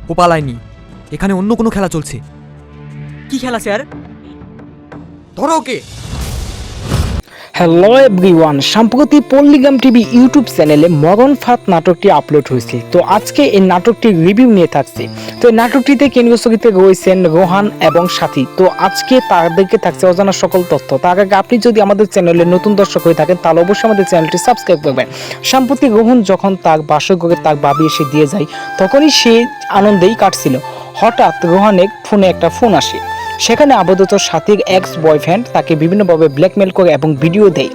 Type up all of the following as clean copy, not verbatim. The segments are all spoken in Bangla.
ও পালায়নি, এখানে অন্য কোনো খেলা চলছে। কি খেলা স্যার? ধরো ওকে। হ্যালো এভরিওয়ান, সম্প্রতি পল্লিগ্রাম টিভি ইউটিউব চ্যানেলে মরণ ফাঁদ নাটকটি আপলোড হয়েছে। তো আজকে এই নাটকটির রিভিউ নিয়ে থাকছে। তো এই নাটকটিতে কেন্দ্রীয় চরিত্রে রয়েছেন রোহান এবং সাথী। তো আজকে তাদেরকে থাকছে অজানা সকল তথ্য। তার আগে আপনি যদি আমাদের চ্যানেলে নতুন দর্শক হয়ে থাকেন তাহলে অবশ্যই আমাদের চ্যানেলটি সাবস্ক্রাইব করবেন। সম্প্রতি রোহন যখন তার বাসগৃহে তার বাবি এসে দিয়ে যায়, তখনই সে আনন্দেই কাটছিল। হঠাৎ রোহানের ফোনে একটা ফোন আসে। সেখানে আপাতত সাথীর এক্স বয়ফ্রেন্ড তাকে বিভিন্নভাবে ব্ল্যাকমেল করে এবং ভিডিও দেয়,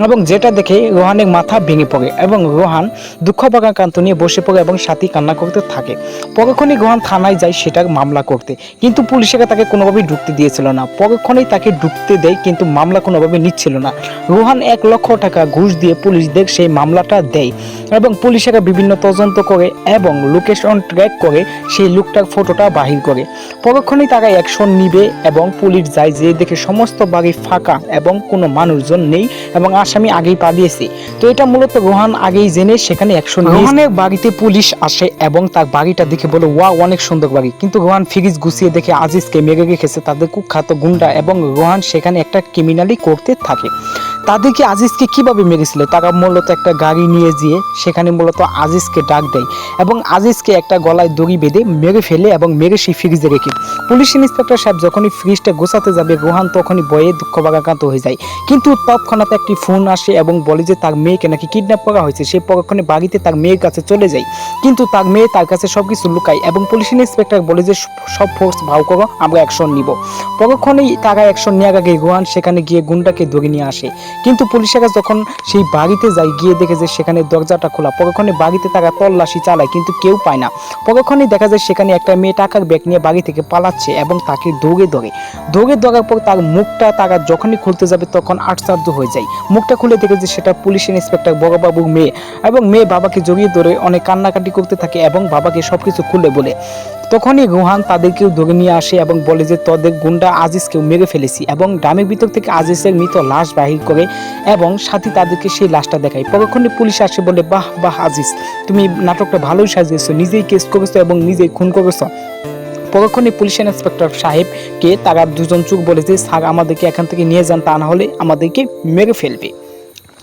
এবং যেটা দেখে রোহানের মাথা ভেঙে পড়ে এবং রোহান দুঃখ ভারাক্রান্ত নিয়ে বসে পড়ে এবং সাথী কান্না করতে থাকে। পরক্ষণেই রোহান থানায় যায় সেটার মামলা করতে, কিন্তু পুলিশেরা তাকে কোনোভাবেই ঢুকতে দিয়েছিল না। পরক্ষণেই তাকে ঢুকতে দেয়, কিন্তু মামলা কোনোভাবে নিচ্ছিল না। রোহান 1 লক্ষ টাকা ঘুষ দিয়ে পুলিশদের সেই মামলাটা দেয়, এবং পুলিশেরা বিভিন্ন তদন্ত করে এবং লোকেশন ট্র্যাক করে সেই লোকটার ফটোটা বাহির করে। পরক্ষণেই তারা অ্যাকশন নিবে এবং পুলিশ যায়, যে দেখে সমস্ত বাড়ি ফাঁকা এবং কোনো মানুষজন নেই এবং আসামি আগেই পালিয়েছে। তো এটা মূলত রোহান আগেই জেনে সেখানে অ্যাকশন নিয়ে রোহানের বাড়িতে পুলিশ আসে এবং তার বাড়িটা দেখে বলে ওয়া অনেক সুন্দর বাড়ি, কিন্তু রোহান ফ্রিজ গুছিয়ে দেখে আজিজকে মেরে রেখেছে তাদের কুখ্যাত গুন্ডা, এবং রোহান সেখানে একটা ক্রিমিনালি করতে থাকে। তাদেরকে আজিজকে কিভাবে মেরেছিল, তারা মূলত একটা গাড়ি নিয়ে যেয়ে সেখানে মূলত আজিজকে ডাক দেয় এবং আজিজকে একটা গলায় দড়ি বেঁধে মেরে ফেলে এবং মেরে সেই ফ্রিজে রেখে। পুলিশ ইন্সপেক্টর সাহেব যখনই ফ্রিজটা গোছাতে যাবে, রোহান তখনই ভয়ে দুঃখ ভারাক্রান্ত হয়ে যায়। কিন্তু তৎক্ষণাৎ একটি ফোন আসে এবং বলে যে তার মেয়েকে নাকি কিডন্যাপ করা হয়েছে। সে পরক্ষণে বাড়িতে তার মেয়ের কাছে চলে যায়, কিন্তু তার মেয়ে তার কাছে সবকিছু লুকায় এবং পুলিশ ইন্সপেক্টর বলে যে সব ফোর্স ভাও করো, আমরা অ্যাকশন নিব। পরক্ষণেই তারা অ্যাকশন নেওয়ার আগে রোহান সেখানে গিয়ে গুন্ডাকে ধরে নিয়ে আসে, কিন্তু পুলিশেরা যখন সেই বাড়িতে যায় গিয়ে দেখে যে সেখানে দরজাটা খোলা। পরক্ষণে বাড়িতে তারা তল্লাশি চালায়, কিন্তু কেউ পায় না। পরক্ষণে দেখা যায় সেখানে একটা মেয়ে টাকার ব্যাগ নিয়ে বাড়ি থেকে পালাচ্ছে এবং তাকে দৌড়ে ধরার পর তার মুখটা তারা যখনই খুলতে যাবে তখন আশ্চর্য হয়ে যায়। মুখটা খুলে দেখে যে সেটা পুলিশ ইন্সপেক্টর বড়বাবুর মেয়ে, এবং মেয়ে বাবাকে জড়িয়ে ধরে অনেক কান্নাকাটি করতে থাকে এবং বাবাকে সবকিছু খুলে বলে। তখনই রোহান তাদেরকেও ধরে নিয়ে আসে এবং বলে যে তোদের গুন্ডা আজিজকেও মেরে ফেলেছি, এবং ড্রামের ভিতর থেকে আজিজের মৃত লাশ বাহির করে এবং সাথী তাদেরকে সেই লাশটা দেখায়। পরক্ষণে পুলিশ আসে বলে বাহ বাহ আজিজ, তুমি নাটকটা ভালোই সাজিয়েছো, নিজেই কেস করেছো এবং নিজেই খুন করেছো। পরক্ষণে পুলিশ ইন্সপেক্টর সাহেবকে তারা দুজন চোখ বলে যে স্যার আমাদেরকে এখান থেকে নিয়ে যান, তা না হলে আমাদেরকে মেরে ফেলবে।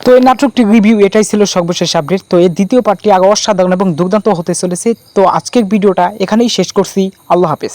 তো এই নাটকটির রিভিউ এটাই ছিল সর্বশেষ আপডেট। তো এর দ্বিতীয় পার্টটি আরও অসাধারণ এবং দুর্দান্ত হতে চলেছে। তো আজকের ভিডিওটা এখানেই শেষ করছি। আল্লাহ হাফেজ।